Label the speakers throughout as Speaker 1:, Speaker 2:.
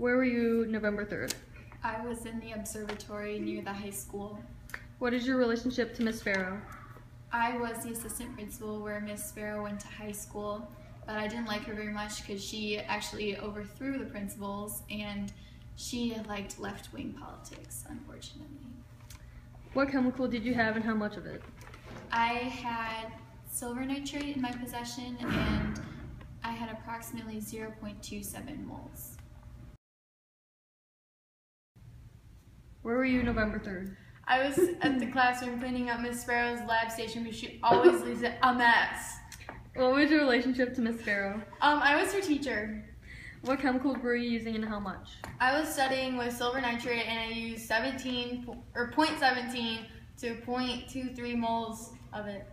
Speaker 1: Where were you November 3rd?
Speaker 2: I was in the observatory near the high school.
Speaker 1: What is your relationship to Miss Sparrow?
Speaker 2: I was the assistant principal where Miss Sparrow went to high school, but I didn't like her very much because she actually overthrew the principals and she liked left-wing politics, unfortunately.
Speaker 1: What chemical did you have and how much of it?
Speaker 2: I had silver nitrate in my possession and I had approximately 0.27 moles.
Speaker 1: Where were you November 3rd?
Speaker 3: I was at the classroom cleaning up Miss Sparrow's lab station because she always leaves it a mess.
Speaker 1: What was your relationship to Miss Sparrow?
Speaker 3: I was her teacher.
Speaker 1: What chemicals were you using and how much?
Speaker 3: I was studying with silver nitrate and I used 0.17 to 0.23 moles of it.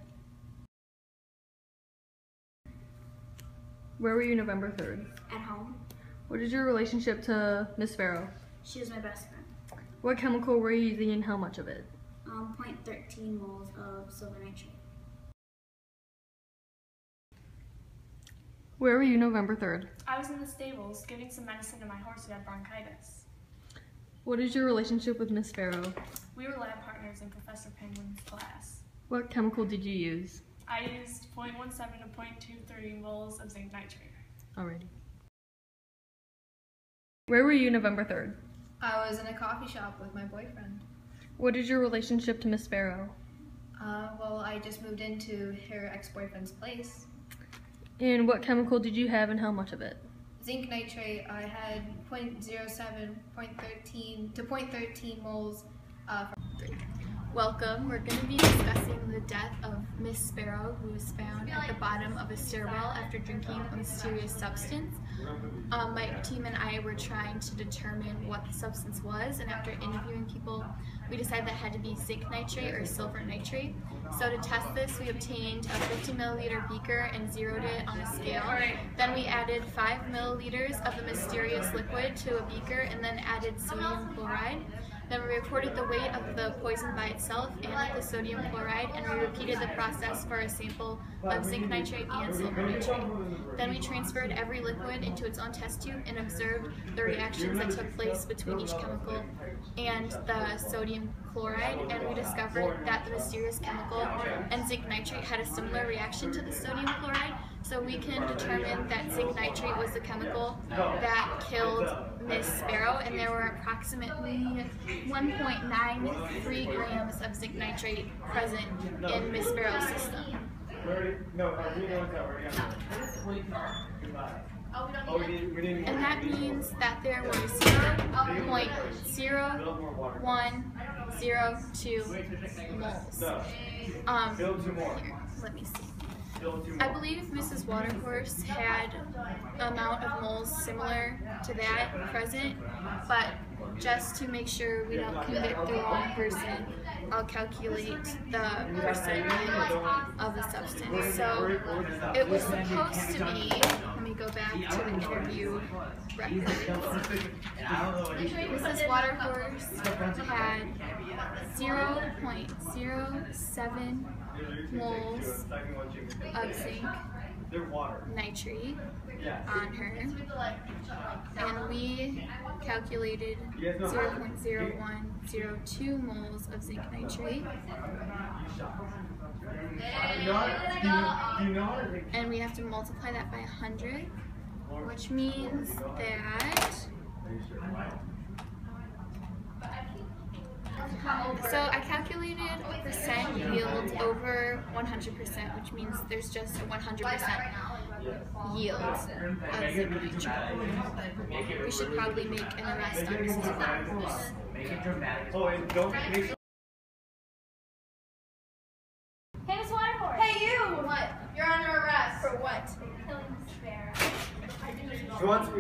Speaker 1: Where were you November 3rd?
Speaker 4: At home.
Speaker 1: What is your relationship to Miss Sparrow?
Speaker 4: She was my best friend.
Speaker 1: What chemical were you using and how much of it?
Speaker 4: 0.13 moles of silver nitrate.
Speaker 1: Where were you November 3rd?
Speaker 5: I was in the stables giving some medicine to my horse who had bronchitis.
Speaker 1: What is your relationship with Miss Sparrow?
Speaker 5: We were lab partners in Professor Penguin's class.
Speaker 1: What chemical did you use?
Speaker 5: I used 0.17 to 0.23 moles of zinc nitrate.
Speaker 1: Alrighty. Where were you November 3rd?
Speaker 6: I was in a coffee shop with my boyfriend.
Speaker 1: What is your relationship to Miss Sparrow?
Speaker 6: Well, I just moved into her ex-boyfriend's place.
Speaker 1: And what chemical did you have and how much of it?
Speaker 6: Zinc nitrate, I had 0.07, 0.13 to 0.13 moles
Speaker 2: Welcome. We're going to be discussing the death of Miss Sparrow, who was found at the bottom of a stairwell after drinking a mysterious substance. My team and I were trying to determine what the substance was, and after interviewing people, we decided that it had to be zinc nitrate or silver nitrate. So to test this, we obtained a 50 milliliter beaker and zeroed it on a scale. Then we added 5 milliliters of the mysterious liquid to a beaker and then added sodium chloride. Then we recorded the weight of the poison by itself and the sodium chloride, and we repeated the process for a sample of zinc nitrate and silver nitrate. Then we transferred every liquid into its own test tube and observed the reactions that took place between each chemical and the sodium chloride, and we discovered that the mysterious chemical and zinc nitrate had a similar reaction to the sodium chloride. So we can determine that zinc nitrate was the chemical that killed Miss Sparrow, and there were approximately 1.93 grams of zinc nitrate present in Miss Sparrow's system. And that means that there were 0.0102 moles. Here, let me see. I believe Mrs. Waterhorse had an amount of moles similar to that present, but just to make sure we don't convict the wrong person, I'll calculate the percentage of the substance. So it was supposed to be, let me go back to the interview records. Mrs. Waterhorse had 0.07 moles of zinc nitrate on her, and we calculated 0.0102 moles of zinc nitrate, and we have to multiply that by 100, which means that So I calculated percent yield over 100%, which means there's just a 100% yield of Zip. We should probably make an arrest on Mrs. Sparrow.
Speaker 7: Hey, Miss Waterhorse.
Speaker 3: Hey, you! What? You're under arrest.
Speaker 7: For what? Killing the sparrow.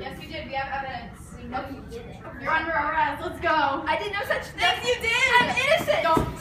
Speaker 3: Yes, you did. We have evidence. No, you didn't. You're under arrest. Let's go.
Speaker 7: I did no such thing.
Speaker 3: Yes, you did.
Speaker 7: I'm innocent.
Speaker 3: Don't